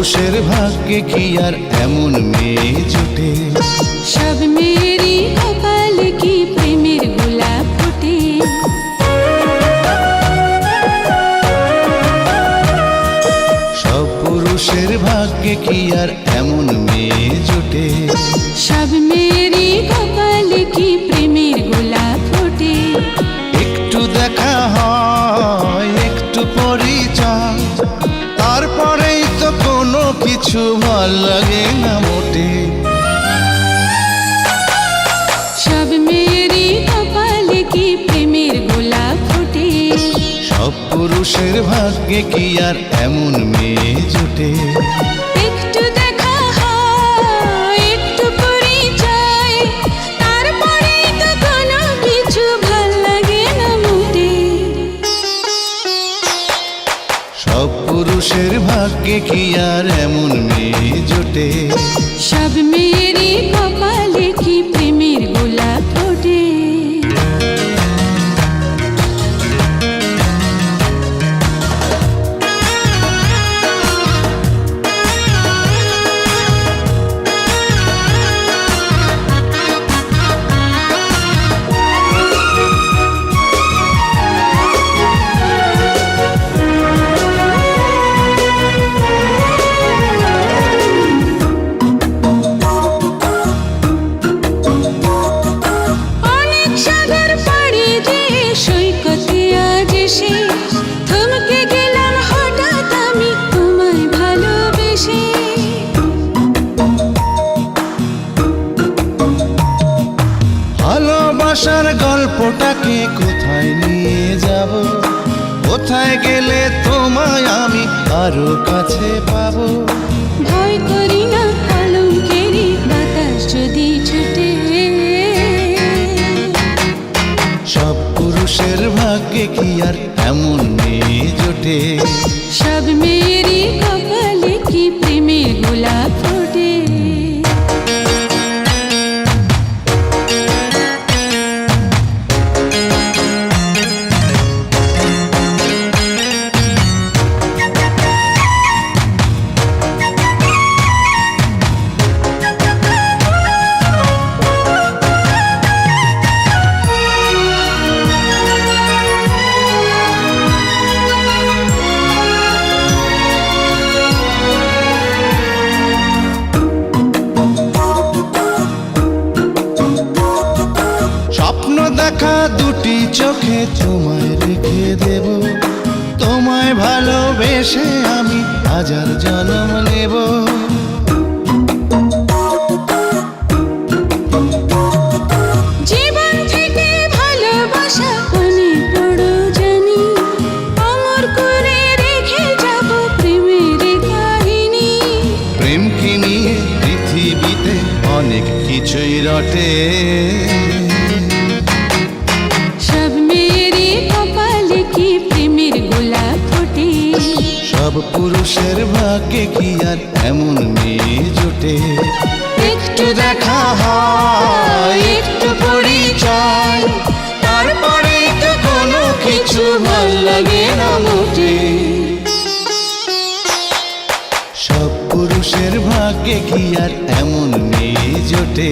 পুরুষের ভাগ্যে কি আর এমন মেয়ে জোটে? সব মেয়েরই কপালে কি প্রেমের গোলাপ ফোটে? সব পুরুষের ভাগ্যে কি আর এমন মেয়ে জোটে? সব মেয়েরই কপালে কি প্রেমের গোলাপ ফোটে? একটু দেখা হয়, একটু পরিচয়, তারপরেই তো কোনো কিছু ভাল লাগে না মোটে। সব মেয়েরই কপালে কি প্রেমের গোলাপ ফোটে? সব পুরুষের ভাগ্যে কি আর এমন মেয়ে জোটে? একটু দেখা হয়, একটু পরিচয়, তারপরেই তো কোনো কিছু ভাল লাগে না মোটে। সব পুরুষের ভাগ্যে কি আর এমন মেয়ে জোটে? সব মেয়েরই কপালে কি প্রেমের গোলাপ ফোটে? অনেক সাগর পাড়ি দিয়ে সৈকতে আজ এসে থমকে গেলাম হঠাৎ আমি তোমায় ভালোবেসে। ভালোবাসার গল্পটাকে কোথায় নিয়ে যাব? কোথায় গেলে তোমায় আমি আরো কাছে পাবো? ভয় করি না কলঙ্কেরই বাতাস যদি ছুটে। সব পুরুষের ভাগ্যে কি আর এমন মেয়ে জোটে? সব মেয়েরই কপালে কি প্রেমের গোলাপ ফোটে? স্বপ্ন দেখা দুটি চোখে তোমায় রেখে দেব, তোমায় ভালোবেসে আমি হাজার জন্ম নেব। জীবন থেকে ভালোবাসা অনেক বড় জানি, অমর করে রেখে যাব প্রেমের কাহিনী। প্রেম কি নিয়ে পৃথিবীতে অনেক কিছুই রটে। সব মেয়েরই কপালে কি প্রেমের গোলাপ ফোটে? সব পুরুষের ভাগ্যে কি আর এমন মেয়ে জোটে? একটু দেখা হয়, একটু পরিচয়, তারপরেই তো কোনো কিছু ভাল লাগে না মোটে। সব পুরুষের ভাগ্যে কি আর এমন মেয়ে জোটে?